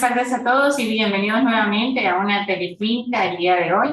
tardes a todos y bienvenidos nuevamente a una teleclínica el día de hoy.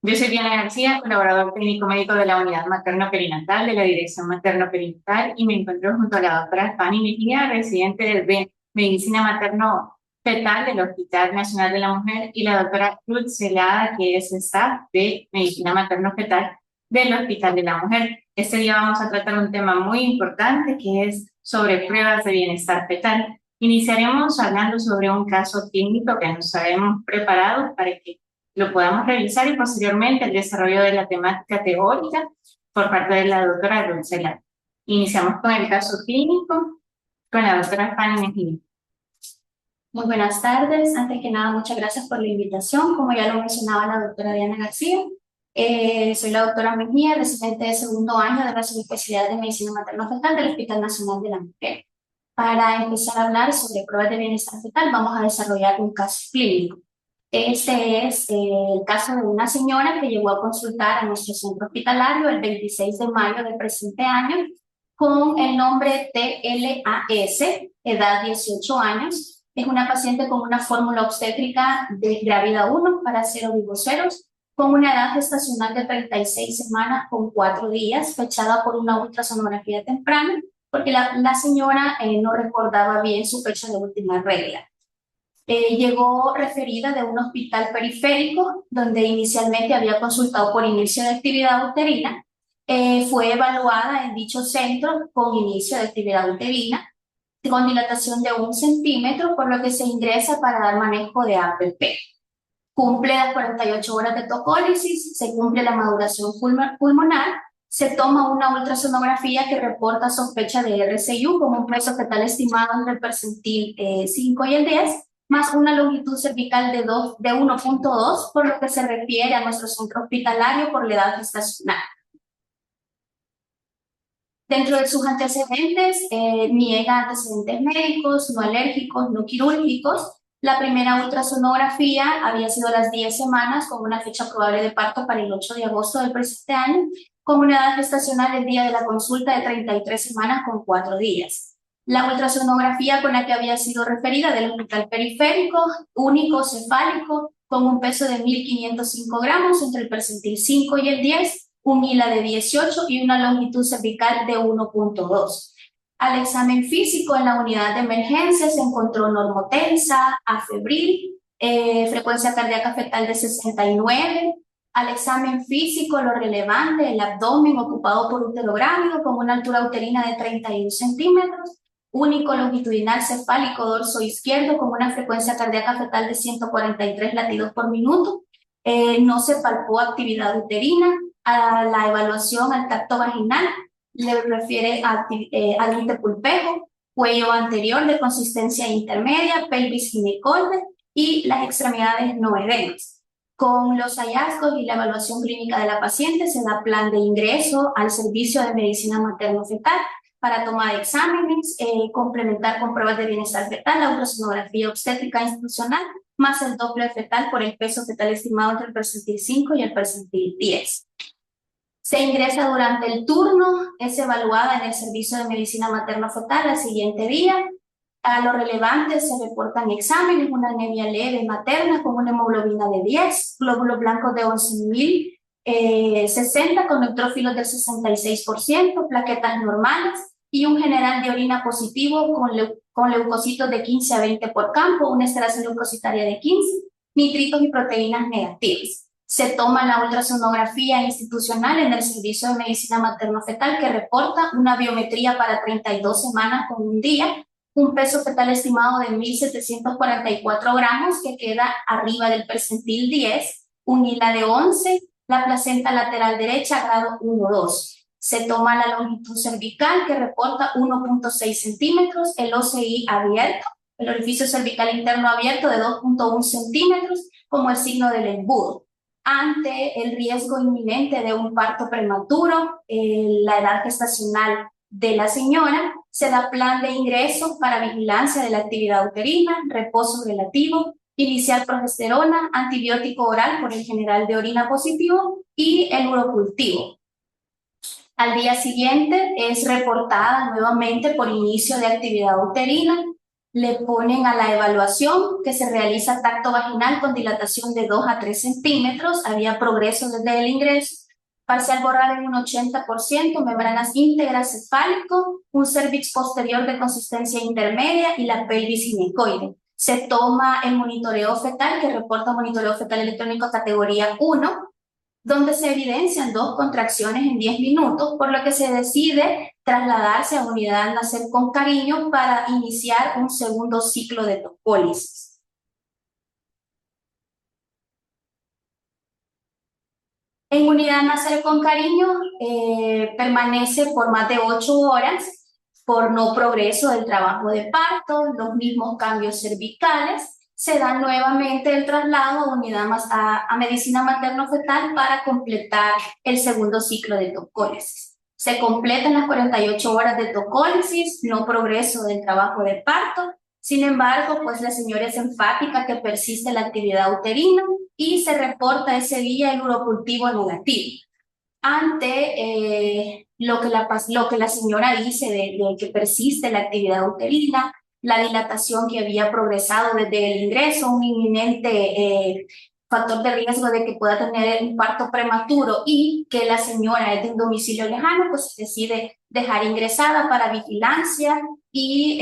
Yo soy Diana García, colaborador técnico médico de la Unidad Materno-Perinatal de la Dirección Materno-Perinatal y me encuentro junto a la doctora Fanny Mejía, residente de Medicina Materno-Fetal del Hospital Nacional de la Mujer, y la doctora Ruth Celada, que es staff de Medicina Materno-Fetal del Hospital de la Mujer. Este día vamos a tratar un tema muy importante que es sobre pruebas de bienestar fetal. Iniciaremos hablando sobre un caso clínico que nos habíamos preparado para que lo podamos revisar y posteriormente el desarrollo de la temática teórica por parte de la doctora Dulcela. Iniciamos con el caso clínico con la doctora Fanny Mejía. Muy buenas tardes. Antes que nada, muchas gracias por la invitación. Como ya lo mencionaba la doctora Diana García, soy la doctora Mejía, residente de segundo año de la subespecialidad de Medicina Materno-Fetal del Hospital Nacional de la Mujer. Para empezar a hablar sobre pruebas de bienestar fetal, vamos a desarrollar un caso clínico. Este es el caso de una señora que llegó a consultar a nuestro centro hospitalario el 26 de mayo del presente año con el nombre TLAS, edad 18 años. Es una paciente con una fórmula obstétrica de grávida 1 para 0 vivoceros, con una edad gestacional de 36 semanas con 4 días, fechada por una ultrasonografía temprana, porque la señora no recordaba bien su fecha de última regla. Llegó referida de un hospital periférico, donde inicialmente había consultado por inicio de actividad uterina. Fue evaluada en dicho centro con inicio de actividad uterina, con dilatación de 1 centímetro, por lo que se ingresa para dar manejo de APP. Cumple las 48 horas de tocólisis, se cumple la maduración pulmonar, se toma una ultrasonografía que reporta sospecha de RCIU con un peso fetal estimado entre el percentil 5 y el 10, más una longitud cervical de 1.2, por lo que se refiere a nuestro centro hospitalario por la edad gestacional. Dentro de sus antecedentes, niega antecedentes médicos, no alérgicos, no quirúrgicos. La primera ultrasonografía había sido a las 10 semanas con una fecha probable de parto para el 8 de agosto del presente año, con una edad gestacional el día de la consulta de 33 semanas con 4 días. La ultrasonografía con la que había sido referida del hospital periférico, único cefálico, con un peso de 1.505 gramos entre el percentil 5 y el 10, un ILA de 18 y una longitud cervical de 1.2. Al examen físico en la unidad de emergencia se encontró normotensa, afebril, frecuencia cardíaca fetal de 69. Al examen físico, lo relevante, el abdomen ocupado por útero grávido con una altura uterina de 31 centímetros, único longitudinal cefálico dorso izquierdo con una frecuencia cardíaca fetal de 143 latidos por minuto. No se palpó actividad uterina. A la evaluación al tacto vaginal le refiere al interpulpejo, cuello anterior de consistencia intermedia, pelvis ginecoide y las extremidades no edemas. Con los hallazgos y la evaluación clínica de la paciente se da plan de ingreso al servicio de medicina materno-fetal para toma de exámenes, complementar con pruebas de bienestar fetal, la ultrasonografía obstétrica institucional, más el Doppler fetal por el peso fetal estimado entre el percentil 5 y el percentil 10. Se ingresa durante el turno, es evaluada en el servicio de medicina materno-fetal al siguiente día. A lo relevante se reportan exámenes, una anemia leve materna con una hemoglobina de 10, glóbulos blancos de 11.060 con neutrófilos del 66%, plaquetas normales y un general de orina positivo con leucocitos de 15 a 20 por campo, una esterasa leucocitaria de 15, nitritos y proteínas negativas. Se toma la ultrasonografía institucional en el servicio de medicina materno-fetal que reporta una biometría para 32 semanas con un día, un peso fetal estimado de 1.744 gramos que queda arriba del percentil 10, un ILA de 11, la placenta lateral derecha grado 1-2. Se toma la longitud cervical que reporta 1.6 centímetros, el OCI abierto, el orificio cervical interno abierto de 2.1 centímetros como el signo del embudo. Ante el riesgo inminente de un parto prematuro, la edad gestacional de la señora, se da plan de ingreso para vigilancia de la actividad uterina, reposo relativo, iniciar progesterona, antibiótico oral por el general de orina positivo y el urocultivo. Al día siguiente es reportada nuevamente por inicio de actividad uterina, Le ponen a la evaluación que se realiza tacto vaginal con dilatación de 2 a 3 centímetros, había progreso desde el ingreso, parcial borrada en un 80%, membranas íntegras cefálico, un cervix posterior de consistencia intermedia y la pelvis ginecoide. Se toma el monitoreo fetal, que reporta monitoreo fetal electrónico categoría 1, donde se evidencian 2 contracciones en 10 minutos, por lo que se decide trasladarse a unidad Nacer con Cariño para iniciar un segundo ciclo de tocólisis. En unidad Nacer con Cariño permanece por más de 8 horas por no progreso del trabajo de parto, los mismos cambios cervicales. Se da nuevamente el traslado a unidad a medicina materno-fetal para completar el segundo ciclo de tocólisis. Se completan las 48 horas de tocólisis, no progreso del trabajo de parto. Sin embargo, pues la señora es enfática que persiste la actividad uterina y se reporta ese día el urocultivo negativo. Ante lo que la señora dice de que persiste la actividad uterina, la dilatación que había progresado desde el ingreso, un inminente factor de riesgo de que pueda tener un parto prematuro y que la señora es de un domicilio lejano, pues se decide dejar ingresada para vigilancia y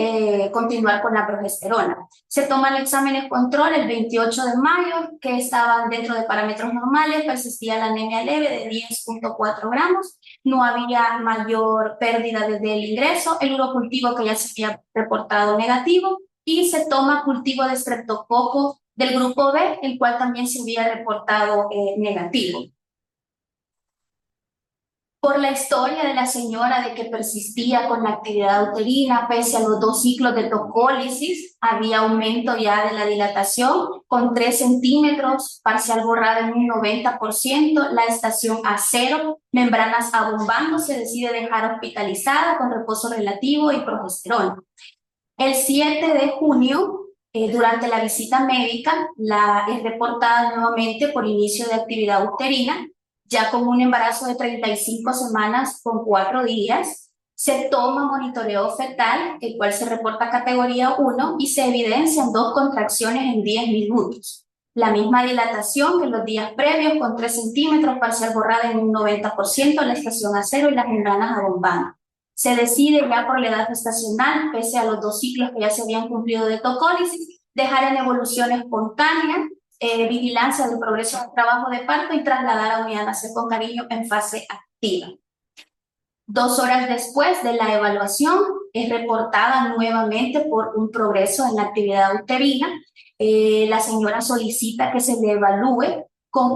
continuar con la progesterona. Se toman exámenes control el 28 de mayo, que estaban dentro de parámetros normales, persistía la anemia leve de 10.4 gramos, no había mayor pérdida desde el ingreso, el urocultivo que ya se había reportado negativo, y se toma cultivo de estreptococo del grupo B, el cual también se había reportado negativo. Por la historia de la señora de que persistía con la actividad uterina, pese a los 2 ciclos de tocólisis, había aumento ya de la dilatación con 3 centímetros, parcial borrada en un 90%, la estación A0, membranas abombando, se decide dejar hospitalizada con reposo relativo y progesterona. El 7 de junio, durante la visita médica, es reportada nuevamente por inicio de actividad uterina, ya con un embarazo de 35 semanas con 4 días. Se toma monitoreo fetal, el cual se reporta categoría 1 y se evidencian 2 contracciones en 10 minutos. La misma dilatación que los días previos con 3 centímetros, parcial borrada en un 90%, la estación A0 y las membranas abombando. Se decide ya por la edad gestacional, pese a los 2 ciclos que ya se habían cumplido de tocólisis, dejar en evolución espontánea, vigilancia del progreso del trabajo de parto y trasladar a unidad Nacer con Cariño en fase activa. 2 horas después de la evaluación, es reportada nuevamente por un progreso en la actividad uterina. La señora solicita que se le evalúe,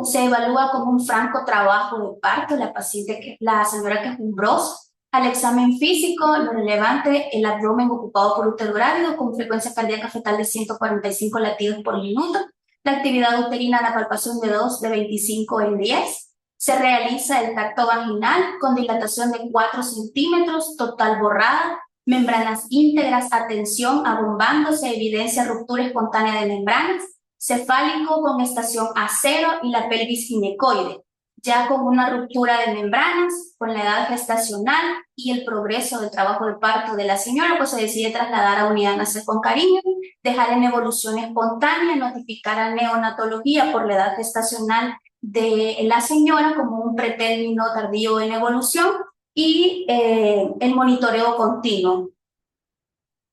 se evalúa como un franco trabajo de parto, la señora quejumbrosa. Al examen físico, lo relevante, el abdomen ocupado por útero grávido con frecuencia cardíaca fetal de 145 latidos por minuto, la actividad uterina, la palpación de 2 de 25 en 10, se realiza el tacto vaginal con dilatación de 4 centímetros, total borrada, membranas íntegras, atención, abombando, se evidencia ruptura espontánea de membranas, cefálico con estación A0 y la pelvis ginecoide, ya con una ruptura de membranas, con la edad gestacional y el progreso del trabajo de parto de la señora, pues se decide trasladar a unidad Nacer con Cariño, dejar en evolución espontánea, notificar a neonatología por la edad gestacional de la señora como un pretérmino tardío en evolución y el monitoreo continuo.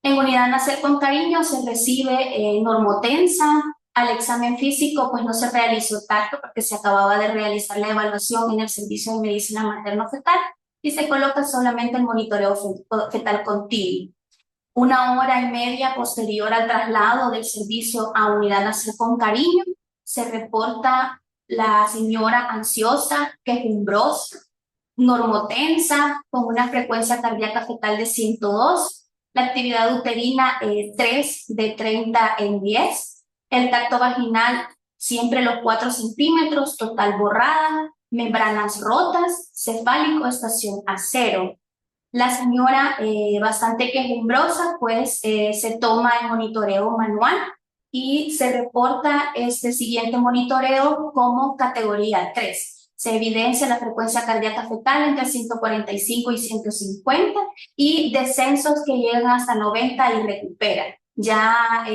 En unidad Nacer con Cariño se recibe normotensa. Al examen físico, pues no se realizó tacto porque se acababa de realizar la evaluación en el servicio de medicina materno-fetal y se coloca solamente el monitoreo fetal continuo. 1 hora y media posterior al traslado del servicio a unidad Nacer con Cariño, se reporta la señora ansiosa, quejumbrosa, normotensa, con una frecuencia cardíaca fetal de 102, la actividad uterina 3 de 30 en 10, el tacto vaginal siempre los 4 centímetros, total borrada, membranas rotas, cefálico, estación A0. La señora bastante quejumbrosa, pues se toma el monitoreo manual y se reporta este siguiente monitoreo como categoría 3. Se evidencia la frecuencia cardíaca fetal entre 145 y 150 y descensos que llegan hasta 90 y recuperan. ya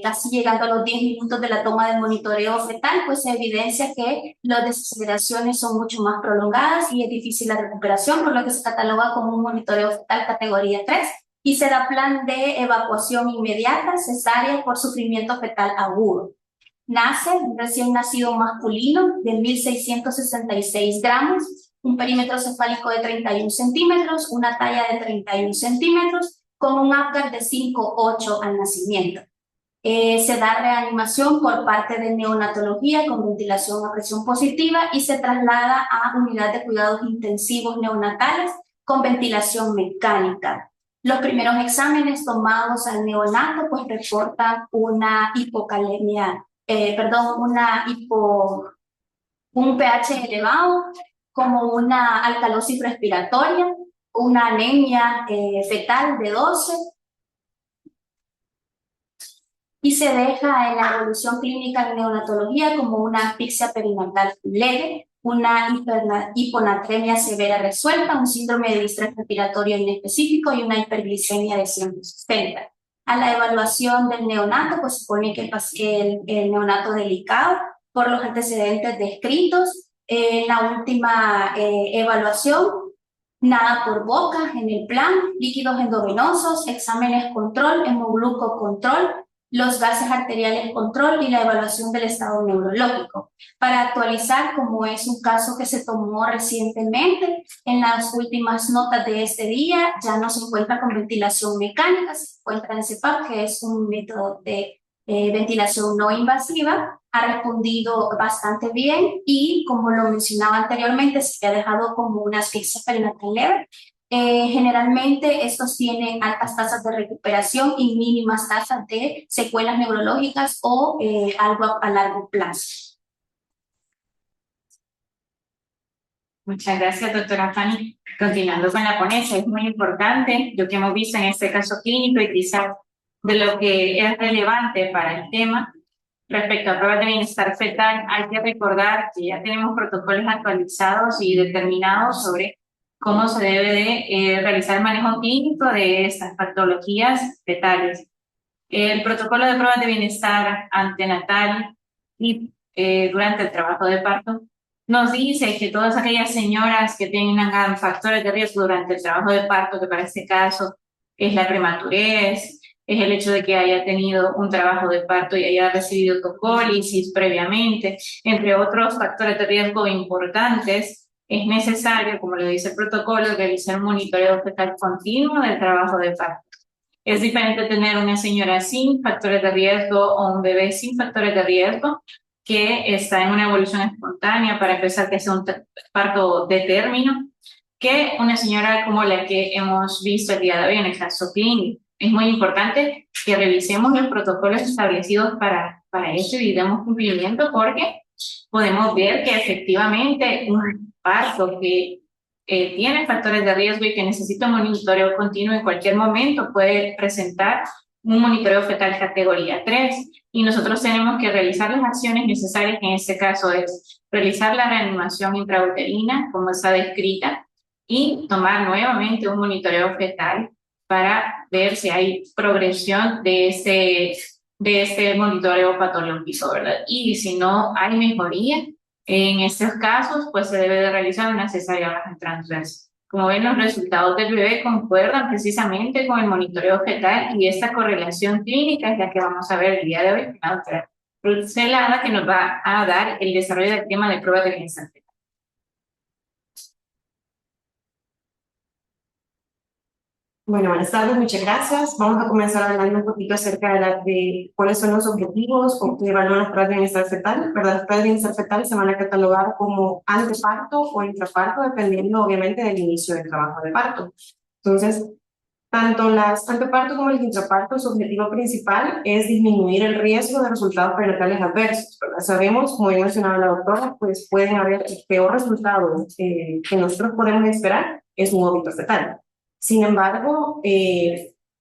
casi llegando a los 10 minutos de la toma del monitoreo fetal, pues se evidencia que las desaceleraciones son mucho más prolongadas y es difícil la recuperación, por lo que se cataloga como un monitoreo fetal categoría 3 y se da plan de evacuación inmediata, cesárea por sufrimiento fetal agudo. Nace un recién nacido masculino de 1.666 gramos, un perímetro cefálico de 31 centímetros, una talla de 31 centímetros, con un Apgar de 5,8 al nacimiento. Se da reanimación por parte de neonatología con ventilación a presión positiva y se traslada a unidad de cuidados intensivos neonatales con ventilación mecánica. Los primeros exámenes tomados al neonato pues reportan una hipocalemia, un pH elevado, como una alcalosis respiratoria, una anemia fetal de 12, y se deja en la evolución clínica de neonatología como una asfixia perinatal leve, una hiponatremia severa resuelta, un síndrome de distrés respiratorio inespecífico y una hiperglicemia de 160. A la evaluación del neonato, pues se supone que el neonato delicado por los antecedentes descritos. En la última evaluación, nada por boca en el plan, líquidos endovenosos, exámenes control, hemogluco control, los gases arteriales control y la evaluación del estado neurológico. Para actualizar, como es un caso que se tomó recientemente, en las últimas notas de este día ya no se encuentra con ventilación mecánica, se encuentra en CPAP, que es un método de ventilación no invasiva. Ha respondido bastante bien y, como lo mencionaba anteriormente, se ha dejado como una asfixia perinatal leve. Generalmente estos tienen altas tasas de recuperación y mínimas tasas de secuelas neurológicas o algo a largo plazo. Muchas gracias, doctora Fanny. Continuando con la ponencia, es muy importante lo que hemos visto en este caso clínico y quizás de lo que es relevante para el tema. Respecto a pruebas de bienestar fetal, hay que recordar que ya tenemos protocolos actualizados y determinados sobre cómo se debe de realizar el manejo clínico de estas patologías fetales. El protocolo de pruebas de bienestar antenatal y durante el trabajo de parto nos dice que todas aquellas señoras que tengan factores de riesgo durante el trabajo de parto, que para este caso es la prematurez, es el hecho de que haya tenido un trabajo de parto y haya recibido tocólisis previamente, entre otros factores de riesgo importantes, es necesario, como lo dice el protocolo, realizar un monitoreo fetal continuo del trabajo de parto. Es diferente tener una señora sin factores de riesgo o un bebé sin factores de riesgo que está en una evolución espontánea para empezar que sea un parto de término, que una señora como la que hemos visto el día de hoy en el caso clínico. Es muy importante que revisemos los protocolos establecidos para eso y demos cumplimiento, porque podemos ver que efectivamente un parto que tiene factores de riesgo y que necesita un monitoreo continuo en cualquier momento puede presentar un monitoreo fetal categoría 3 y nosotros tenemos que realizar las acciones necesarias, que en este caso es realizar la reanimación intrauterina como está descrita y tomar nuevamente un monitoreo fetal para ver si hay progresión de este monitoreo patológico, ¿verdad? Y si no hay mejoría, en estos casos, pues se debe de realizar una cesárea baja transversa. Como ven, los resultados del bebé concuerdan precisamente con el monitoreo fetal y esta correlación clínica es la que vamos a ver el día de hoy con la doctora Ruth Celada, que nos va a dar el desarrollo del tema de pruebas de bienestar fetal. Bueno, buenas tardes, muchas gracias. Vamos a comenzar hablando un poquito acerca de cuáles son los objetivos o qué evalúan las pruebas de bienestar fetal, ¿verdad? Las pruebas de bienestar fetal se van a catalogar como anteparto o intraparto, dependiendo obviamente del inicio del trabajo de parto. Entonces, tanto las anteparto como el intraparto, su objetivo principal es disminuir el riesgo de resultados perinatales adversos, ¿verdad? Sabemos, como ya mencionaba la doctora, pues pueden haber el peor resultado que nosotros podemos esperar es un óbito fetal. Sin embargo,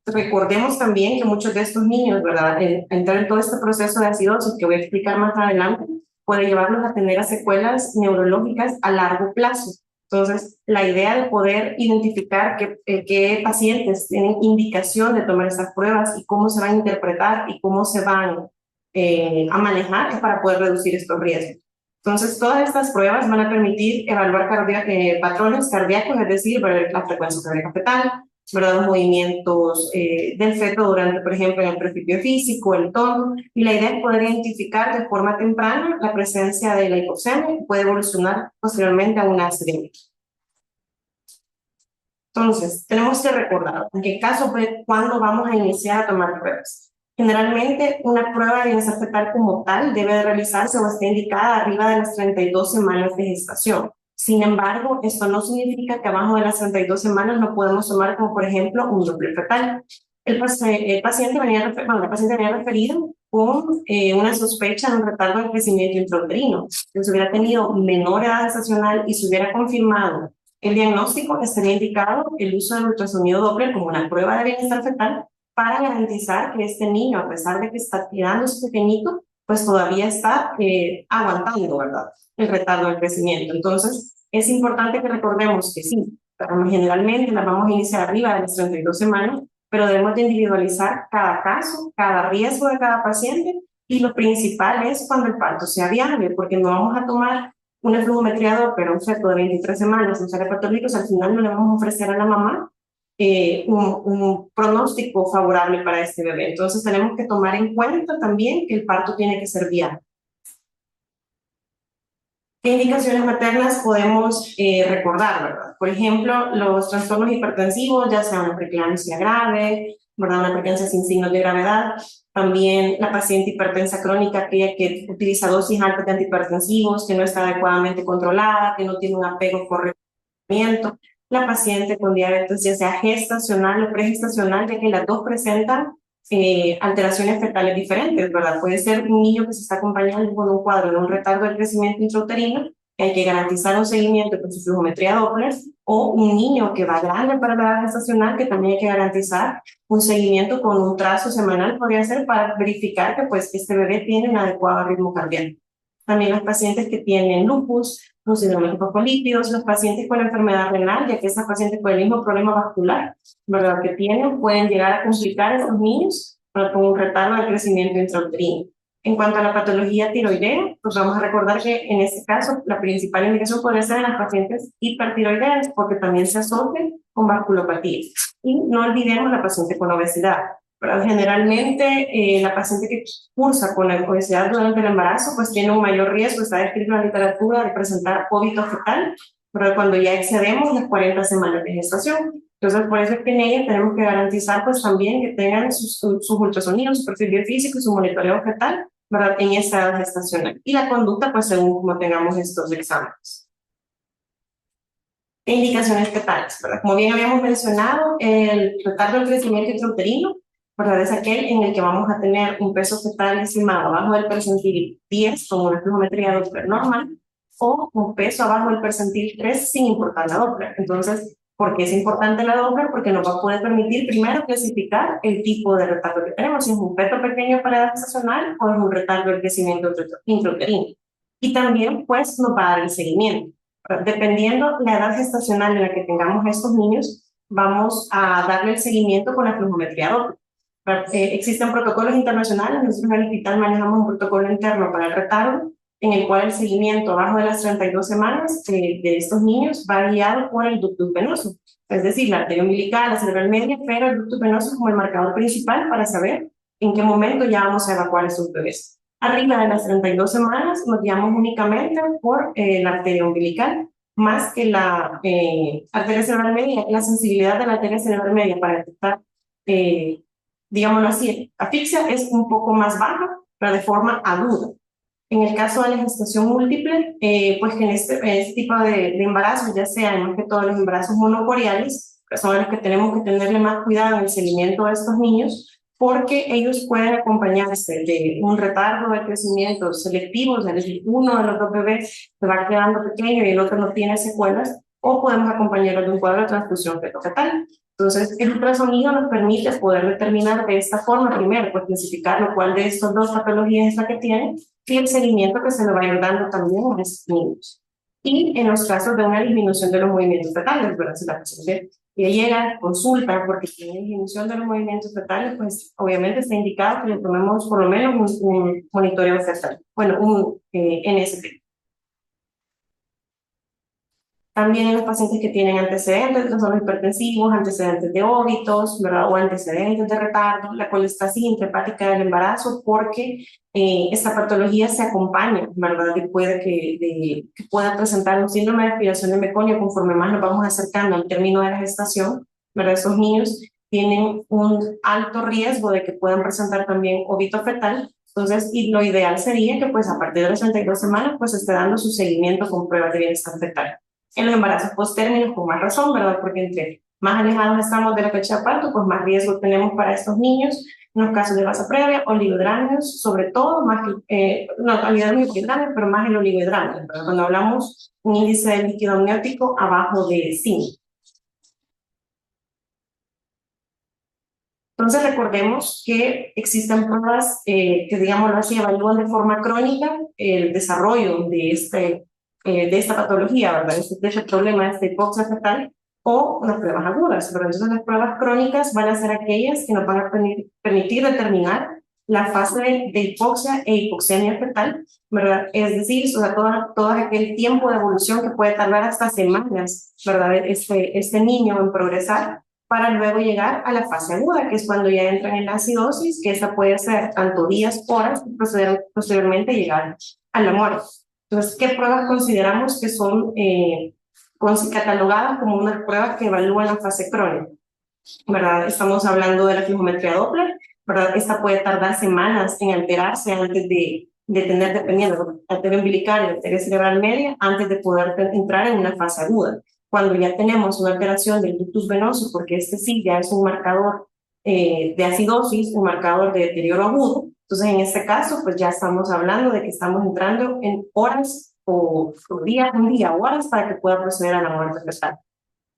recordemos también que muchos de estos niños, ¿verdad?, entrar en todo este proceso de acidosis, que voy a explicar más adelante, puede llevarlos a tener secuelas neurológicas a largo plazo. Entonces, la idea de poder identificar qué pacientes tienen indicación de tomar estas pruebas y cómo se van a interpretar y cómo se van a manejar es para poder reducir estos riesgos. Entonces, todas estas pruebas van a permitir evaluar patrones cardíacos, es decir, ver la frecuencia cardíaca fetal, ¿verdad? Los movimientos del feto durante, por ejemplo, en el principio físico, el tono, y la idea es poder identificar de forma temprana la presencia de la hipoxemia que puede evolucionar posteriormente a una acidemia. Entonces, tenemos que recordar, en qué caso, cuándo vamos a iniciar a tomar pruebas. Generalmente, una prueba de bienestar fetal como tal debe de realizarse o está indicada arriba de las 32 semanas de gestación. Sin embargo, esto no significa que abajo de las 32 semanas no podemos tomar, como por ejemplo, un Doppler fetal. La paciente venía referida con una sospecha de un retardo del crecimiento intrauterino. Si hubiera tenido menor edad gestacional y se hubiera confirmado el diagnóstico, estaría indicado el uso del ultrasonido Doppler como una prueba de bienestar fetal para garantizar que este niño, a pesar de que está quedándose pequeñito, pues todavía está aguantando, ¿verdad?, el retardo del crecimiento. Entonces, es importante que recordemos que sí, generalmente las vamos a iniciar arriba de las 32 semanas, pero debemos de individualizar cada caso, cada riesgo de cada paciente, y lo principal es cuando el parto sea viable, porque no vamos a tomar una flujometría Doppler, un feto de 23 semanas, un sale patológicos, al final no le vamos a ofrecer a la mamá un pronóstico favorable para este bebé. Entonces tenemos que tomar en cuenta también que el parto tiene que ser viable. ¿Qué indicaciones maternas podemos recordar, verdad? Por ejemplo, los trastornos hipertensivos, ya sea una preeclampsia grave, ¿verdad?, una preeclampsia sin signos de gravedad. También la paciente hipertensa crónica, aquella que utiliza dosis altas de antihipertensivos, que no está adecuadamente controlada, que no tiene un apego correcto. La paciente con diabetes, ya sea gestacional o pregestacional, ya que las dos presentan alteraciones fetales diferentes, ¿verdad? Puede ser un niño que se está acompañando con un cuadro de un retardo del crecimiento intrauterino, que hay que garantizar un seguimiento con su flujometría Doppler, o un niño que va grande para la edad gestacional, que también hay que garantizar un seguimiento con un trazo semanal, podría ser, para verificar que pues este bebé tiene un adecuado ritmo cardíaco. También los pacientes que tienen lupus, los síndromes fosfolípidos, los pacientes con enfermedad renal, ya que esas pacientes con el mismo problema vascular, ¿verdad?, que tienen, pueden llegar a complicar a estos niños, ¿verdad?, con un retardo del crecimiento intrauterino. En cuanto a la patología tiroidea, pues vamos a recordar que en este caso la principal indicación puede ser en las pacientes hipertiroideas, porque también se asocia con vasculopatías. Y no olvidemos la paciente con obesidad. Pero generalmente la paciente que cursa con la obesidad durante el embarazo pues tiene un mayor riesgo, está descrito en la literatura, de presentar óbito fetal, pero cuando ya excedemos las 40 semanas de gestación. Entonces, por eso es que en ellas tenemos que garantizar pues también que tengan sus ultrasonidos, su perfil biofísico y su monitoreo fetal, ¿verdad?, en esta edad gestacional. Y la conducta pues según como tengamos estos exámenes. ¿Qué indicaciones fetales, verdad? Como bien habíamos mencionado, el retardo del crecimiento intrauterino, ¿verdad?, es aquel en el que vamos a tener un peso fetal estimado abajo del percentil 10 con una flujometría Doppler normal, o un peso abajo del percentil 3 sin importar la Doppler. Entonces, ¿por qué es importante la Doppler? Porque nos va a poder permitir primero clasificar el tipo de retardo que tenemos, si es un feto pequeño para edad gestacional o es un retardo del crecimiento intrauterino. Y también pues nos va a dar el seguimiento. Dependiendo la edad gestacional en la que tengamos a estos niños, vamos a darle el seguimiento con la flujometría Doppler. Existen protocolos internacionales, nosotros en el hospital manejamos un protocolo interno para el retardo, en el cual el seguimiento abajo de las 32 semanas de estos niños va guiado por el ductus venoso, es decir, la arteria umbilical, la cerebral media, pero el ductus venoso como el marcador principal para saber en qué momento ya vamos a evacuar a estos bebés. Arriba de las 32 semanas nos guiamos únicamente por la arteria umbilical, más que la arteria cerebral media. La sensibilidad de la arteria cerebral media para detectar digámoslo así, asfixia es un poco más baja, pero de forma aguda. En el caso de la gestación múltiple, pues que en este tipo de embarazos, ya sea más que todos los embarazos monocoriales, que son los que tenemos que tenerle más cuidado en el seguimiento de estos niños, porque ellos pueden acompañarse de un retardo de crecimiento selectivo, es decir, uno de los dos bebés se va quedando pequeño y el otro no tiene secuelas, o podemos acompañarlos de un cuadro de transfusión feto-fetal. Entonces, el ultrasonido nos permite poder determinar de esta forma, primero, pues clasificar cuál de estas dos patologías es la que tiene y el seguimiento que se le va a ir dando también a estos niños. Y en los casos de una disminución de los movimientos fetales, ¿verdad? Si la paciente llega, consulta porque tiene disminución de los movimientos fetales, pues obviamente está indicado que le tomemos por lo menos un monitoreo fetal, bueno, un NSP. También en los pacientes que tienen antecedentes de trastornos hipertensivos, antecedentes de óbitos, ¿verdad? O antecedentes de retardo, la colestasis intrahepática del embarazo, porque esta patología se acompaña, ¿verdad? Que pueda presentar un síndrome de aspiración de meconio conforme más nos vamos acercando al término de la gestación, ¿verdad? Estos niños tienen un alto riesgo de que puedan presentar también óbito fetal. Entonces, y lo ideal sería que pues a partir de las 32 semanas pues esté dando su seguimiento con pruebas de bienestar fetal. En los embarazos posttérmicos, con más razón, ¿verdad? Porque entre más alejados estamos de la fecha de parto, pues más riesgo tenemos para estos niños. En los casos de base previa, oligohidramios, sobre todo, más que, no, oligohidramios, pero más el oligohidramios, ¿verdad? Cuando hablamos un índice de líquido amniótico abajo de 5. Entonces recordemos que existen pruebas que, digámoslo así, evalúan de forma crónica el desarrollo de esta patología, ¿verdad? De este problema, de esta hipoxia fetal, o unas pruebas agudas. Pero entonces las pruebas crónicas van a ser aquellas que nos van a permitir determinar la fase de hipoxia e hipoxemia fetal, ¿verdad? Es decir, o sea, todo aquel tiempo de evolución que puede tardar hasta semanas, ¿verdad? Este niño en progresar para luego llegar a la fase aguda, que es cuando ya entran en la acidosis, que esa puede ser tanto días, horas, y posteriormente llegar a la muerte. Entonces, ¿qué pruebas consideramos que son catalogadas como unas pruebas que evalúan la fase crónica? ¿Verdad? Estamos hablando de la flujometría Doppler, ¿verdad? Esta puede tardar semanas en alterarse antes de tener, dependiendo de la arteria umbilical y la arteria cerebral media, antes de poder entrar en una fase aguda. Cuando ya tenemos una alteración del ductus venoso, porque este sí ya es un marcador de acidosis, un marcador de deterioro agudo, entonces en este caso pues ya estamos hablando de que estamos entrando en horas o días, un día, horas para que pueda proceder a la muerte fetal.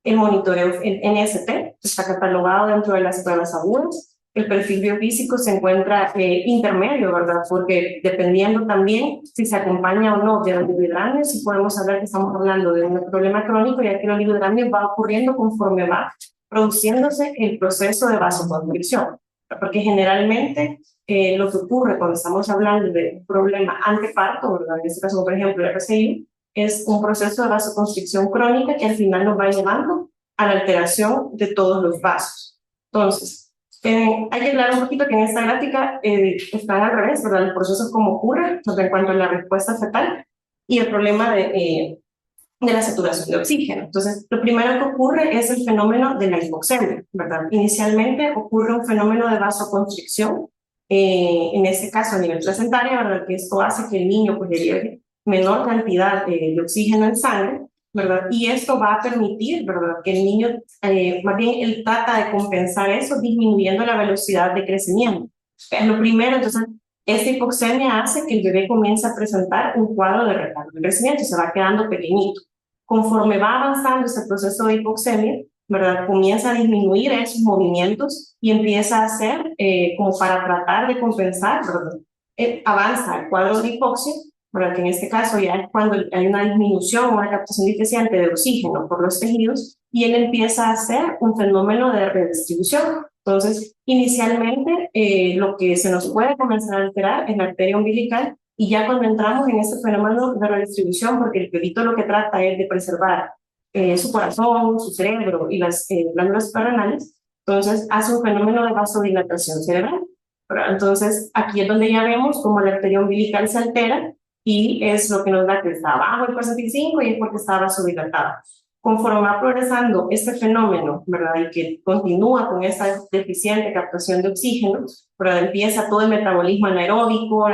El monitoreo, el NSP, está catalogado dentro de las pruebas agudas. El perfil biofísico se encuentra intermedio, ¿verdad? Porque dependiendo también si se acompaña o no de oligohidramios, si podemos hablar que estamos hablando de un problema crónico, ya que el oligohidramio va ocurriendo conforme va produciéndose el proceso de vasoconstricción. Porque generalmente lo que ocurre cuando estamos hablando de un problema anteparto, ¿verdad? En este caso, por ejemplo, el RCI, es un proceso de vasoconstricción crónica que al final nos va llevando a la alteración de todos los vasos. Entonces, hay que aclarar un poquito que en esta gráfica están al revés, ¿verdad? Los procesos como ocurren en cuanto a la respuesta fetal y el problema de la saturación de oxígeno. Entonces, lo primero que ocurre es el fenómeno de la hipoxemia, ¿verdad? Inicialmente ocurre un fenómeno de vasoconstricción, en este caso a nivel placentario, ¿verdad? Que esto hace que el niño pues lleve menor cantidad de oxígeno en sangre, ¿verdad? Y esto va a permitir, ¿verdad? Que el niño, más bien él trata de compensar eso disminuyendo la velocidad de crecimiento. Es lo primero, entonces, esta hipoxemia hace que el bebé comience a presentar un cuadro de retardo de crecimiento, se va quedando pequeñito. Conforme va avanzando este proceso de hipoxemia, ¿verdad? Comienza a disminuir esos movimientos y empieza a hacer como para tratar de compensar, ¿verdad? Avanza el cuadro de hipoxia, ¿verdad? Que en este caso ya es cuando hay una disminución o una captación deficiente de oxígeno por los tejidos y él empieza a hacer un fenómeno de redistribución. Entonces, inicialmente lo que se nos puede comenzar a alterar es la arteria umbilical y ya cuando entramos en este fenómeno de redistribución, porque el bebito lo que trata es de preservar su corazón, su cerebro y las glándulas suprarrenales, entonces hace un fenómeno de vasodilatación cerebral. Entonces, aquí es donde ya vemos cómo la arteria umbilical se altera y es lo que nos da que está abajo el P65 y es porque está vasodilatado. Conforme va progresando este fenómeno, ¿verdad? Y que continúa con esta deficiente captación de oxígeno, ¿verdad? Empieza todo el metabolismo anaeróbico,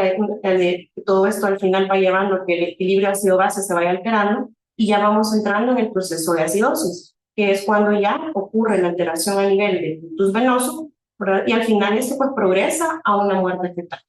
todo esto al final va llevando a que el equilibrio ácido-base se vaya alterando y ya vamos entrando en el proceso de acidosis, que es cuando ya ocurre la alteración a nivel del ductus venoso, ¿verdad? Y al final esto pues progresa a una muerte fetal.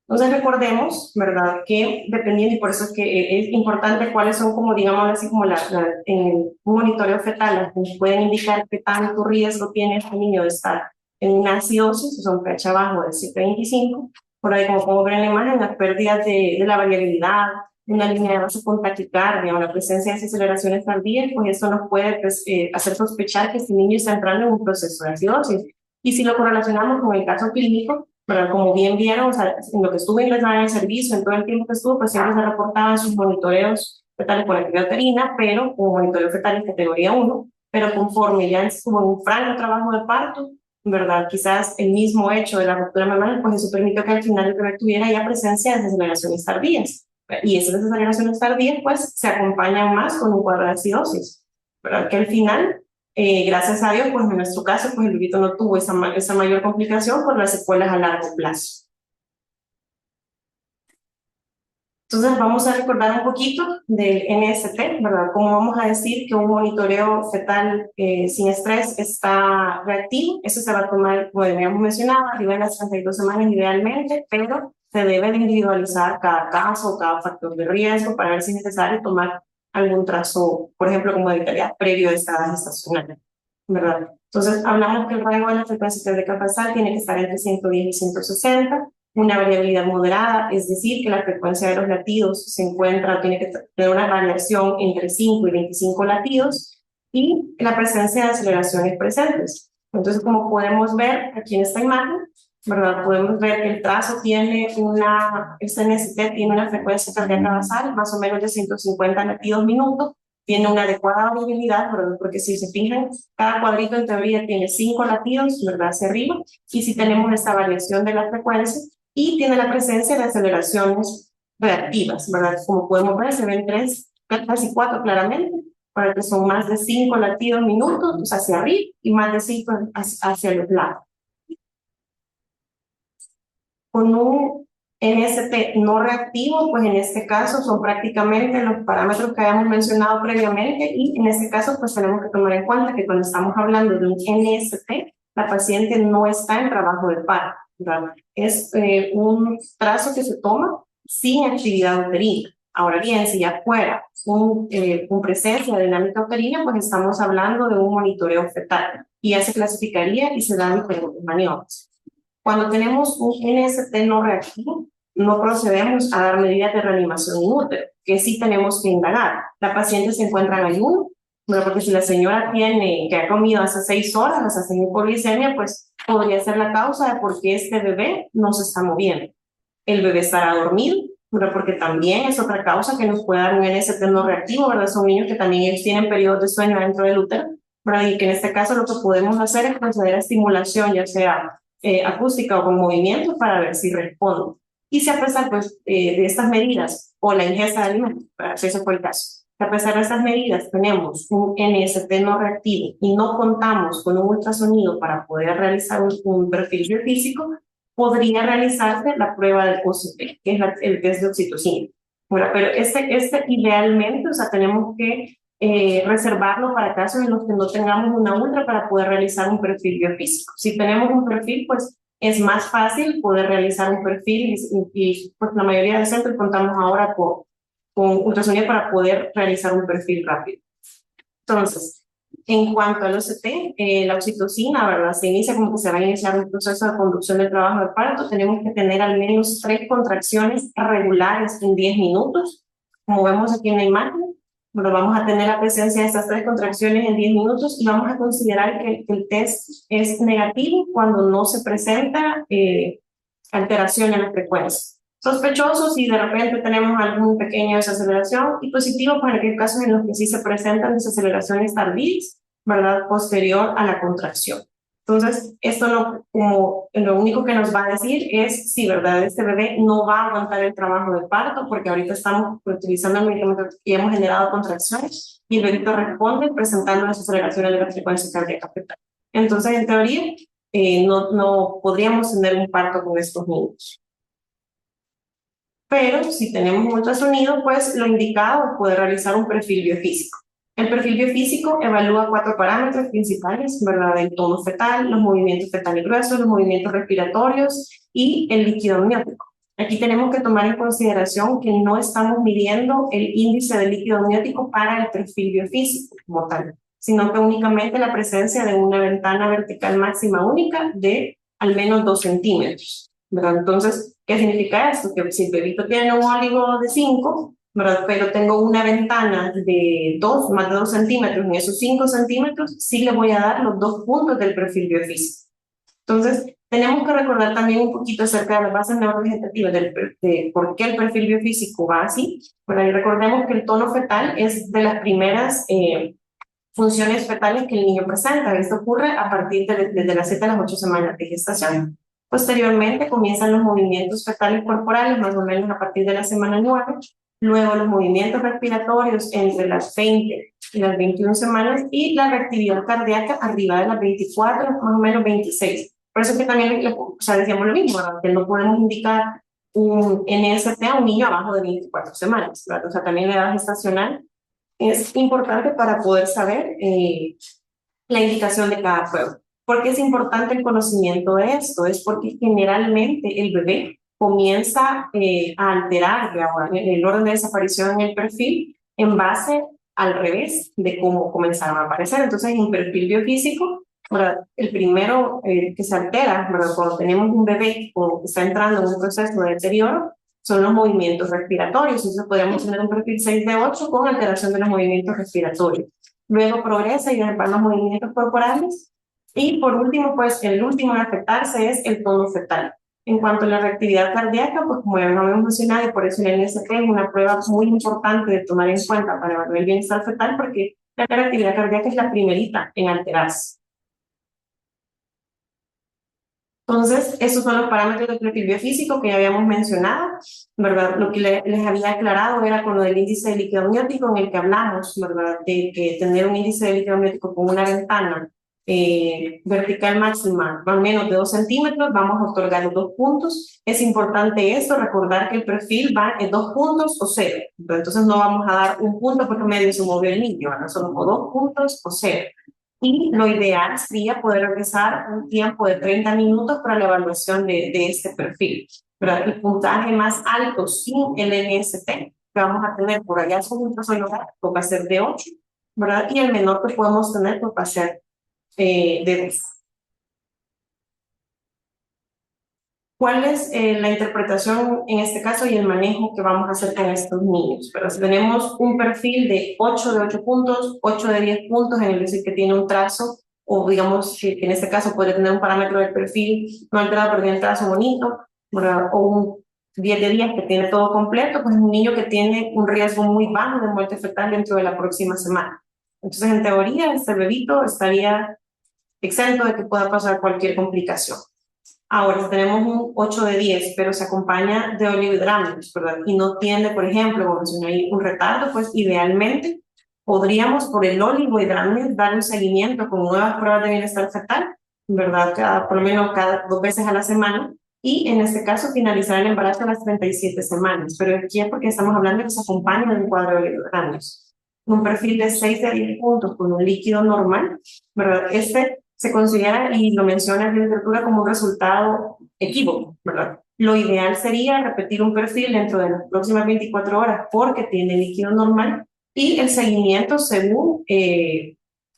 Entonces recordemos, ¿verdad? Que dependiendo, y por eso es que es importante cuáles son como, digamos así, como en un monitoreo fetal, que pueden indicar qué tanto riesgo tiene este niño de estar en una acidosis, o sea, un pH bajo de 7.25, por ahí, como podemos ver en la imagen, las pérdidas de la variabilidad, una línea de base con taquicardia o la presencia de desaceleraciones tardías, pues eso nos puede pues, hacer sospechar que este niño está entrando en un proceso de acidosis. Y si lo correlacionamos con el caso clínico, pero como bien vieron, o sea, en lo que estuve ingresada en el servicio, en todo el tiempo que estuvo, pues siempre se reportaban sus monitoreos fetales por actividad uterina, pero como monitoreo fetal en categoría 1, pero conforme ya estuvo en un franco trabajo de parto, ¿verdad? Quizás el mismo hecho de la ruptura mamaria, pues eso permitió que al final el bebé tuviera ya presencia de desaceleraciones tardías. Y esas desaceleraciones tardías, pues, se acompañan más con un cuadro de acidosis, ¿verdad? Que al final, gracias a Dios, pues en nuestro caso, pues el bebito no tuvo esa mayor complicación por las secuelas a largo plazo. Entonces vamos a recordar un poquito del NST, ¿verdad? Cómo vamos a decir que un monitoreo fetal sin estrés está reactivo. Eso se va a tomar, como habíamos mencionado, arriba de las 32 semanas idealmente, pero se debe de individualizar cada caso, cada factor de riesgo para ver si es necesario tomar algún trazo, por ejemplo, como vitalidad previo de esta gestacional, ¿verdad? Entonces hablamos que el rango de la frecuencia cardíaca basal tiene que estar entre 110 y 160. Una variabilidad moderada, es decir, que la frecuencia de los latidos se encuentra, tiene que tener una variación entre 5 y 25 latidos, y la presencia de aceleraciones presentes. Entonces, como podemos ver aquí en esta imagen, ¿verdad? Podemos ver que el trazo tiene este NST tiene una frecuencia cardíaca basal más o menos de 150 latidos minutos, tiene una adecuada variabilidad, ¿verdad? Porque si se fijan, cada cuadrito en teoría tiene 5 latidos, ¿verdad? Hacia arriba, y si tenemos esta variación de la frecuencia, y tiene la presencia de aceleraciones reactivas, ¿verdad? Como podemos ver, se ven 3, casi 4 claramente, para que son más de 5 latidos minutos hacia arriba y más de 5 hacia el lado. Con un NST no reactivo, pues en este caso son prácticamente los parámetros que habíamos mencionado previamente, y en este caso pues tenemos que tomar en cuenta que cuando estamos hablando de un NST, la paciente no está en trabajo de parto, ¿verdad? Es un trazo que se toma sin actividad uterina. Ahora bien, si ya fuera con presencia de dinámica uterina, pues estamos hablando de un monitoreo fetal, y ya se clasificaría y se dan diferentes maniobras. Cuando tenemos un NST no reactivo, no procedemos a dar medidas de reanimación in útero, que sí tenemos que indagar. La paciente se encuentra en ayuno, bueno, porque si la señora que ha comido hace 6 horas, hace hipoglicemia, pues podría ser la causa de por qué este bebé no se está moviendo. El bebé estará dormido, pero porque también es otra causa que nos puede dar un NST no reactivo, ¿verdad? Son niños que también ellos tienen periodos de sueño dentro del útero, ¿verdad? Y que en este caso lo que podemos hacer es proceder a estimulación, ya sea acústica o con movimiento, para ver si responde. Y si a pesar pues, de estas medidas o la ingesta de alimentos, para si ese fue el caso, si a pesar de estas medidas tenemos un NST no reactivo y no contamos con un ultrasonido para poder realizar un perfil biofísico, podría realizarse la prueba del OCT, que es el test de oxitocina. Bueno, pero este idealmente, o sea, tenemos que reservarlo para casos en los que no tengamos una ultra para poder realizar un perfil biofísico. Si tenemos un perfil, pues es más fácil poder realizar un perfil, y pues la mayoría de centros contamos ahora con ultrasonido para poder realizar un perfil rápido. Entonces, en cuanto al OCT, la oxitocina, ¿verdad? Se inicia como que se va a iniciar un proceso de conducción del trabajo de parto. Tenemos que tener al menos 3 contracciones regulares en 10 minutos. Como vemos aquí en la imagen, bueno, vamos a tener la presencia de estas 3 contracciones en 10 minutos, y vamos a considerar que el test es negativo cuando no se presenta alteración en la frecuencia. Sospechosos si de repente tenemos alguna pequeña desaceleración, y positivo para aquellos casos en los que sí se presentan desaceleraciones tardías, ¿verdad? Posterior a la contracción. Entonces, esto como lo único que nos va a decir es si, ¿verdad?, este bebé no va a aguantar el trabajo de parto, porque ahorita estamos utilizando el medicamento y hemos generado contracciones, y el bebito responde presentando desaceleraciones de la frecuencia cardíaca fetal. Entonces, en teoría, no podríamos tener un parto con estos niños. Pero si tenemos un ultrasonido, pues lo indicado es poder realizar un perfil biofísico. El perfil biofísico evalúa 4 parámetros principales, ¿verdad? El tono fetal, los movimientos fetales gruesos, los movimientos respiratorios y el líquido amniótico. Aquí tenemos que tomar en consideración que no estamos midiendo el índice de líquido amniótico para el perfil biofísico como tal, sino que únicamente la presencia de una ventana vertical máxima única de al menos 2 centímetros. ¿verdad? Entonces, ¿qué significa esto? Que si el bebito tiene un óligo de 5, ¿verdad? Pero tengo una ventana de más de 2 centímetros, en esos 5 centímetros sí le voy a dar los 2 puntos del perfil biofísico. Entonces, tenemos que recordar también un poquito acerca de las bases neurovegetativas, de por qué el perfil biofísico va así. Bueno, y recordemos que el tono fetal es de las primeras funciones fetales que el niño presenta. Esto ocurre a partir de las 7 a las 8 semanas de gestación. Posteriormente comienzan los movimientos fetales corporales, más o menos a partir de la semana 9. Luego los movimientos respiratorios entre las 20 y las 21 semanas y la reactividad cardíaca arriba de las 24, más o menos 26. Por eso que también decíamos lo mismo, ¿verdad? Que no podemos indicar un NST a un niño abajo de 24 semanas, ¿verdad? O sea, también la edad gestacional es importante para poder saber la indicación de cada prueba. ¿Por qué es importante el conocimiento de esto? Es porque generalmente el bebé comienza a alterar el orden de desaparición en el perfil en base al revés de cómo comenzaron a aparecer. Entonces, en perfil biofísico, ¿verdad? El primero que se altera, ¿verdad? Cuando tenemos un bebé que está entrando en un proceso de deterioro, son los movimientos respiratorios. Entonces podríamos tener un perfil 6 de 8 con alteración de los movimientos respiratorios. Luego progresa y van los movimientos corporales. Y por último, pues el último en afectarse es el tono fetal. En cuanto a la reactividad cardíaca, pues como ya lo habíamos mencionado, y por eso el NST es una prueba muy importante de tomar en cuenta para evaluar el bienestar fetal, porque la reactividad cardíaca es la primerita en alterarse. Entonces, esos son los parámetros del perfil biofísico que ya habíamos mencionado, ¿verdad? Lo que les había aclarado era con lo del índice de líquido amniótico en el que hablamos, ¿verdad? De que tener un índice de líquido amniótico con una ventana vertical máxima más o menos de 2 centímetros, vamos a otorgar los 2 puntos. Es importante esto, recordar que el perfil va en 2 puntos o 0. Entonces no vamos a dar un punto porque medio se movió el niño, ¿verdad? Son o 2 puntos o 0. Y lo ideal sería poder realizar un tiempo de 30 minutos para la evaluación de este perfil. ¿Verdad? El puntaje más alto sin el NST que vamos a tener por allá con un va a ser de 8, ¿verdad? Y el menor que podemos tener pues va a ser de 10. ¿Cuál es la interpretación en este caso y el manejo que vamos a hacer con estos niños? Pero si tenemos un perfil de 8 puntos, 8 de 10 puntos, en el decir que tiene un trazo, o digamos que en este caso puede tener un parámetro del perfil no alterado, pero tiene un trazo bonito, ¿verdad? O un 10 de 10 que tiene todo completo, pues es un niño que tiene un riesgo muy bajo de muerte fetal dentro de la próxima semana. Entonces, en teoría, este bebito estaría exento de que pueda pasar cualquier complicación. Ahora, tenemos un 8 de 10, pero se acompaña de oligohidrámidos, ¿verdad? Y no tiene, por ejemplo, como mencioné ahí, un retardo, pues idealmente podríamos por el oligohidrámido dar un seguimiento con nuevas pruebas de bienestar fetal, ¿verdad? Por lo menos cada 2 veces a la semana, y en este caso finalizar el embarazo a las 37 semanas. Pero aquí es porque estamos hablando de que se acompaña de un cuadro de oligohidrámidos. Un perfil de 6 de 10 puntos con un líquido normal, ¿verdad? Se considera, y lo menciona en la literatura, como un resultado equívoco, ¿verdad? Lo ideal sería repetir un perfil dentro de las próximas 24 horas porque tiene líquido normal y el seguimiento según,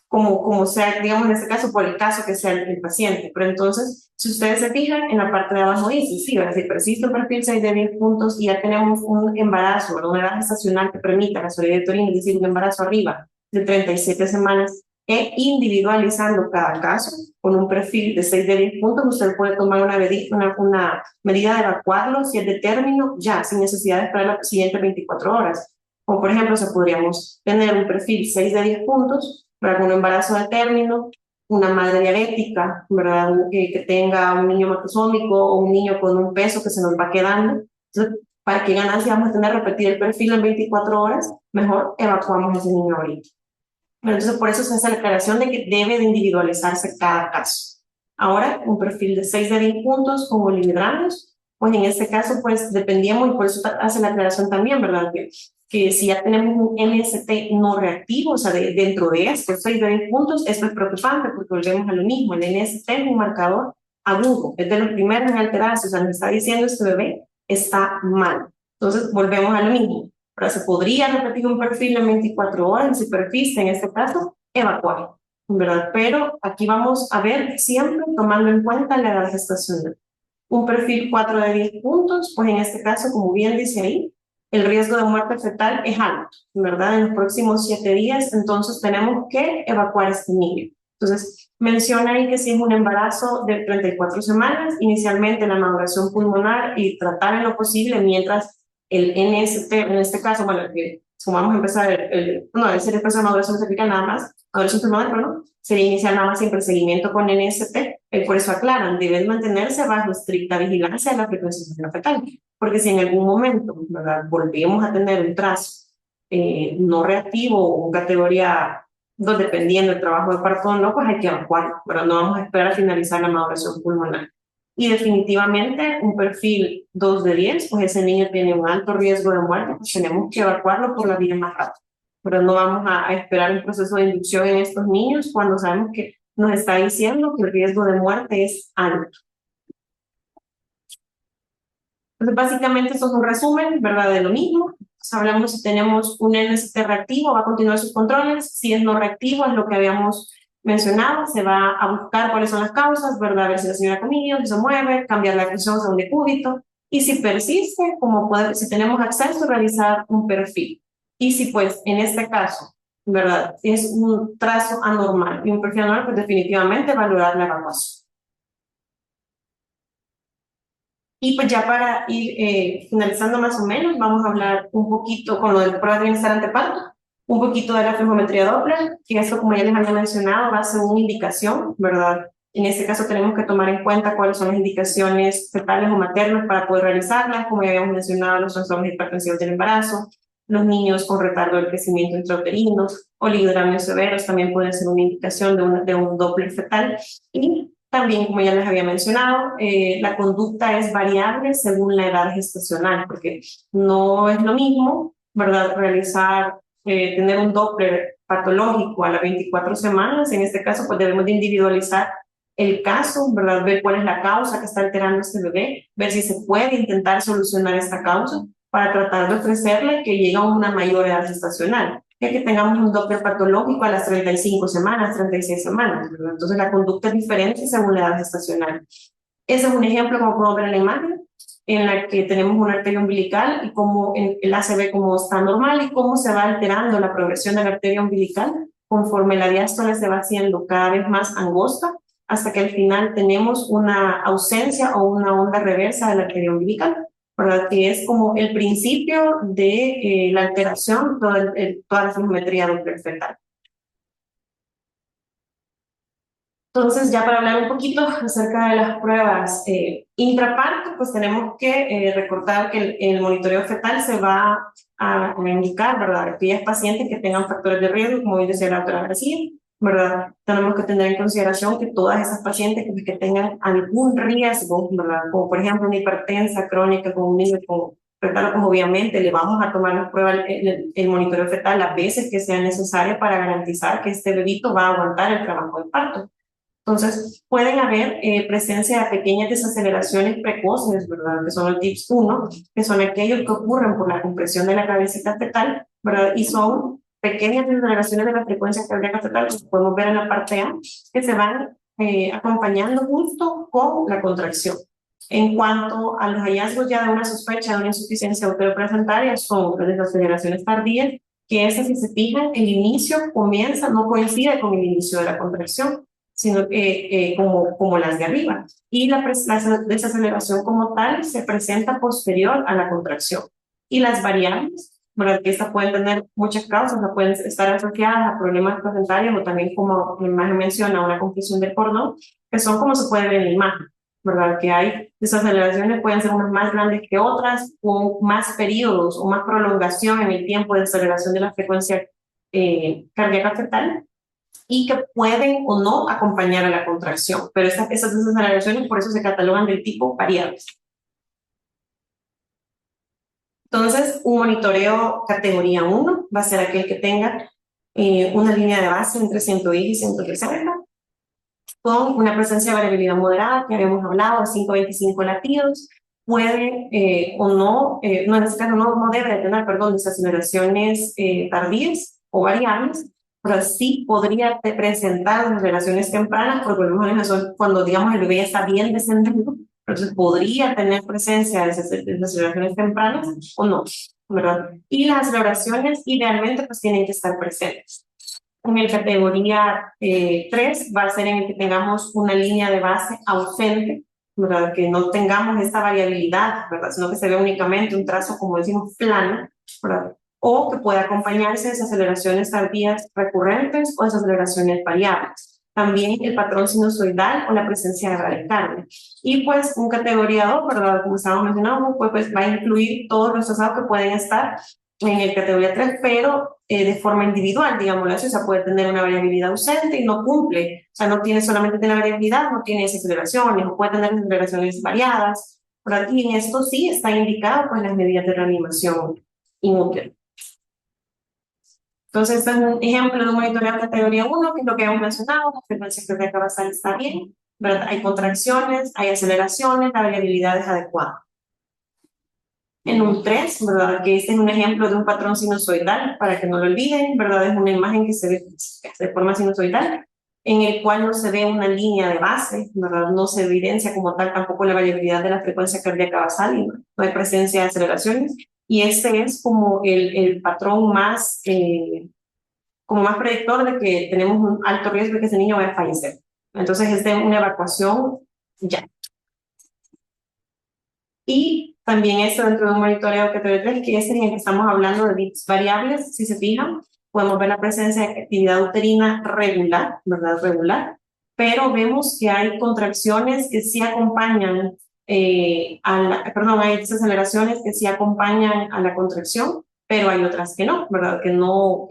como sea, digamos en este caso, por el caso que sea el paciente. Pero entonces, si ustedes se fijan, en la parte de abajo dice, sí, ¿verdad? Si persiste un perfil 6 de 10 puntos y ya tenemos un embarazo, ¿verdad? Una edad gestacional que permita la solidez de es decir, un embarazo arriba de 37 semanas, e individualizando cada caso con un perfil de 6 de 10 puntos, usted puede tomar una medida de evacuarlo si es de término ya, sin necesidad de esperar las siguientes 24 horas. O por ejemplo, podríamos tener un perfil 6 de 10 puntos para un embarazo de término, una madre diabética, ¿verdad? Que tenga un niño macrosómico o un niño con un peso que se nos va quedando. Entonces, ¿para qué ganancia vamos a tener repetir el perfil en 24 horas? Mejor evacuamos a ese niño ahorita. Entonces, por eso se hace la aclaración de que debe de individualizarse cada caso. Ahora, un perfil de 6 de 10 puntos con oligohidrámidos, pues en este caso, pues dependíamos, y por eso hace la aclaración también, ¿verdad? Que si ya tenemos un NST no reactivo, o sea, dentro de esto, 6 de 10 puntos, esto es preocupante porque volvemos a lo mismo. El NST es un marcador agudo, es de los primeros en alterarse, o sea, nos está diciendo este bebé está mal. Entonces, volvemos a lo mismo. Pero se podría repetir un perfil en 24 horas, si persiste en este caso, evacuar, ¿verdad? Pero aquí vamos a ver siempre tomando en cuenta la edad gestacional. un perfil 4 de 10 puntos, pues en este caso, como bien dice ahí, el riesgo de muerte fetal es alto, ¿verdad? En los próximos 7 días, entonces tenemos que evacuar a este niño. Entonces, menciona ahí que si es un embarazo de 34 semanas, inicialmente la maduración pulmonar y tratar en lo posible mientras el NST, en este caso, bueno, como vamos a empezar el proceso de maduración cervical nada más, maduración pulmonar, perdón, sería iniciar nada más siempre el seguimiento con NST, por eso aclaran, deben mantenerse bajo estricta vigilancia de la frecuencia fetal, porque si en algún momento, ¿verdad?, volvemos a tener un trazo no reactivo o categoría 2, dependiendo del trabajo de parto o no, pues hay que evacuarlo, pero no vamos a esperar a finalizar la maduración pulmonar. Y definitivamente un perfil 2 de 10, pues ese niño tiene un alto riesgo de muerte, pues tenemos que evacuarlo por la vía más rápida. Pero no vamos a esperar un proceso de inducción en estos niños cuando sabemos que nos está diciendo que el riesgo de muerte es alto. Entonces, básicamente, esto es un resumen, ¿verdad?, de lo mismo. Entonces, hablamos si tenemos un NST reactivo, va a continuar sus controles. Si es no reactivo, es lo que habíamos mencionado, se va a buscar cuáles son las causas, ¿verdad?, a ver si la señora comió, si se mueve, cambiar la presión según decúbito. Y si persiste, si tenemos acceso, realizar un perfil. Y si, pues, en este caso, ¿verdad?, es un trazo anormal y un perfil anormal, pues definitivamente valorar la evacuación. Y pues ya para ir finalizando más o menos, vamos a hablar un poquito con lo de prueba de bienestar anteparto, un poquito de la flujometría Doppler, que eso, como ya les había mencionado, va a ser una indicación, ¿verdad? En este caso tenemos que tomar en cuenta cuáles son las indicaciones fetales o maternas para poder realizarlas, como ya habíamos mencionado, los trastornos hipertensivos del embarazo, los niños con retardo del crecimiento intrauterino, oligodramios severos también pueden ser una indicación de un Doppler fetal. Y también, como ya les había mencionado, la conducta es variable según la edad gestacional, porque no es lo mismo, ¿verdad?, tener un Doppler patológico a las 24 semanas. En este caso, pues debemos de individualizar el caso, ¿verdad?, ver cuál es la causa que está alterando a este bebé, ver si se puede intentar solucionar esta causa para tratar de ofrecerle que llegue a una mayor edad gestacional, ya que tengamos un Doppler patológico a las 35 semanas, 36 semanas, ¿verdad? Entonces la conducta es diferente según la edad gestacional. Ese es un ejemplo, como podemos ver en la imagen, en la que tenemos una arteria umbilical y cómo el ACV como está normal y cómo se va alterando la progresión de la arteria umbilical conforme la diástole se va haciendo cada vez más angosta, hasta que al final tenemos una ausencia o una onda reversa de la arteria umbilical, ¿verdad?, que es como el principio de la alteración, toda la flujometría Doppler fetal. Entonces, ya para hablar un poquito acerca de las pruebas intraparto, pues tenemos que recordar que el monitoreo fetal se va a indicar, ¿verdad?, aquellas pacientes que tengan factores de riesgo, como bien decía la doctora García, ¿verdad? Tenemos que tener en consideración que todas esas pacientes que tengan algún riesgo, ¿verdad?, como por ejemplo una hipertensa crónica con un niño con fetal, pues obviamente le vamos a tomar la prueba, el monitoreo fetal las veces que sea necesario para garantizar que este bebito va a aguantar el trabajo de parto. Entonces, pueden haber presencia de pequeñas desaceleraciones precoces, ¿verdad?, que son el TIPS 1, que son aquellos que ocurren por la compresión de la cabecita fetal, ¿verdad?, y son pequeñas desaceleraciones de la frecuencia cardíaca fetal, como podemos ver en la parte A, que se van acompañando justo con la contracción. En cuanto a los hallazgos ya de una sospecha de una insuficiencia uteroplacentaria, son las desaceleraciones tardías, que esas, si se fijan, el inicio no coincide con el inicio de la contracción, sino como las de arriba. Y la desaceleración como tal se presenta posterior a la contracción. Y las variables, ¿verdad?, que estas pueden tener muchas causas, pueden estar asociadas a problemas placentarios o también, como la imagen menciona, una compresión del cordón, que son como se puede ver en la imagen, ¿verdad?, que hay desaceleraciones, pueden ser unas más grandes que otras, o más periodos o más prolongación en el tiempo de desaceleración de la frecuencia cardíaca fetal, y que pueden o no acompañar a la contracción, pero esas desaceleraciones por eso se catalogan del tipo variables. Entonces, un monitoreo categoría 1 va a ser aquel que tenga una línea de base entre 110 y 160, con una presencia de variabilidad moderada, que habíamos hablado, de 5-25 latidos, puede o no, no, en este caso no debe de tener, perdón, desaceleraciones tardías o variables, pero sí podría presentar relaciones tempranas, porque por lo menos cuando, digamos, el bebé ya está bien descendido, Entonces, podría tener presencia de aceleraciones tempranas o no, ¿verdad? Y las aceleraciones idealmente pues tienen que estar presentes. En el categoría 3 va a ser en el que tengamos una línea de base ausente, ¿verdad? Que no tengamos esta variabilidad, ¿verdad? Sino que se ve únicamente un trazo, como decimos, plano, ¿verdad? O que pueda acompañarse de aceleraciones tardías recurrentes o desaceleraciones variables. También el patrón sinusoidal o la presencia de bradicardia. Y pues un categoría 2, ¿verdad? Como estábamos mencionando, pues va a incluir todos los trazados que pueden estar en el categoría 3, pero de forma individual, digamos así, o sea, puede tener una variabilidad ausente y no cumple, o sea, no tiene solamente la variabilidad, no tiene desaceleraciones, o puede tener desaceleraciones variadas, ¿verdad? Y en esto sí está indicado pues las medidas de reanimación inútil. Entonces, este es un ejemplo de un monitoreo categoría 1, que es lo que hemos mencionado, la frecuencia cardíaca basal está bien, ¿verdad? Hay contracciones, hay aceleraciones, la variabilidad es adecuada. En un 3, ¿verdad? Que este es un ejemplo de un patrón sinusoidal, para que no lo olviden, ¿verdad? Es una imagen que se ve de forma sinusoidal, en el cual no se ve una línea de base, ¿verdad? No se evidencia como tal tampoco la variabilidad de la frecuencia cardíaca basal, y no hay presencia de aceleraciones, y este es como el patrón más, como más predictor de que tenemos un alto riesgo de que ese niño vaya a fallecer. Entonces, es de una evacuación ya. Y también esto dentro de un monitoreo categoría 3, que es en el que estamos hablando de bits variables, si se fijan, podemos ver la presencia de actividad uterina regular, ¿verdad? Regular, pero vemos que hay contracciones que sí acompañan hay desaceleraciones que sí acompañan a la contracción, pero hay otras que no, ¿verdad? Que no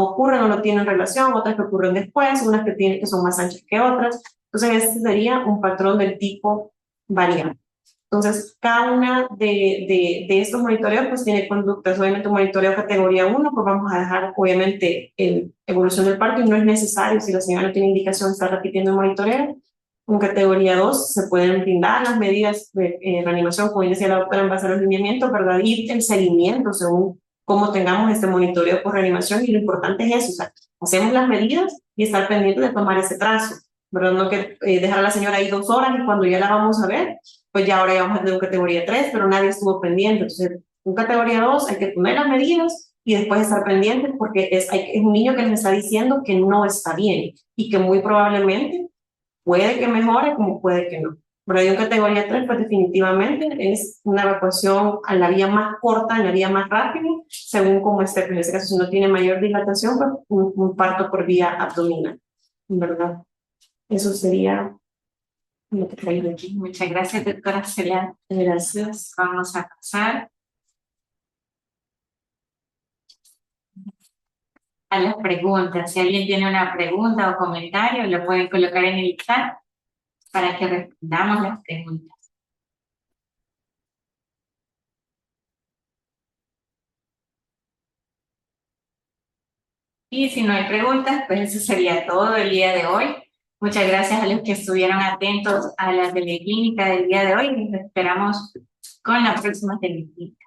ocurren o no tienen relación, otras que ocurren después, unas que son más anchas que otras. Entonces, este sería un patrón del tipo variable. Entonces, cada una de estos monitoreos pues tiene conductas. Obviamente, un monitoreo categoría 1, pues vamos a dejar obviamente evolución del parto y no es necesario, si la señora no tiene indicación, estar repitiendo el monitoreo. En categoría 2 se pueden brindar las medidas de reanimación, como decía la doctora, en base a los lineamientos, ¿verdad? Y el seguimiento según cómo tengamos este monitoreo por reanimación. Y lo importante es eso, o sea, hacemos las medidas y estar pendientes de tomar ese trazo, ¿verdad? No que dejar a la señora ahí 2 horas y cuando ya la vamos a ver, pues ya ahora ya vamos a tener un categoría 3, pero nadie estuvo pendiente. Entonces, un categoría 2 hay que poner las medidas y después estar pendientes porque es un niño que nos está diciendo que no está bien y que muy probablemente puede que mejore como puede que no. Pero hay un categoría 3, pues definitivamente es una evacuación a la vía más corta, en la vía más rápida, según como esté. En este caso, si no tiene mayor dilatación, pues un parto por vía abdominal, ¿verdad? Eso sería lo que traigo aquí. Muchas gracias, doctora Celia. Gracias. Vamos a pasar a las preguntas. Si alguien tiene una pregunta o comentario, lo pueden colocar en el chat para que respondamos las preguntas. Y si no hay preguntas, pues eso sería todo el día de hoy. Muchas gracias a los que estuvieron atentos a la teleclínica del día de hoy y nos esperamos con la próxima teleclínica.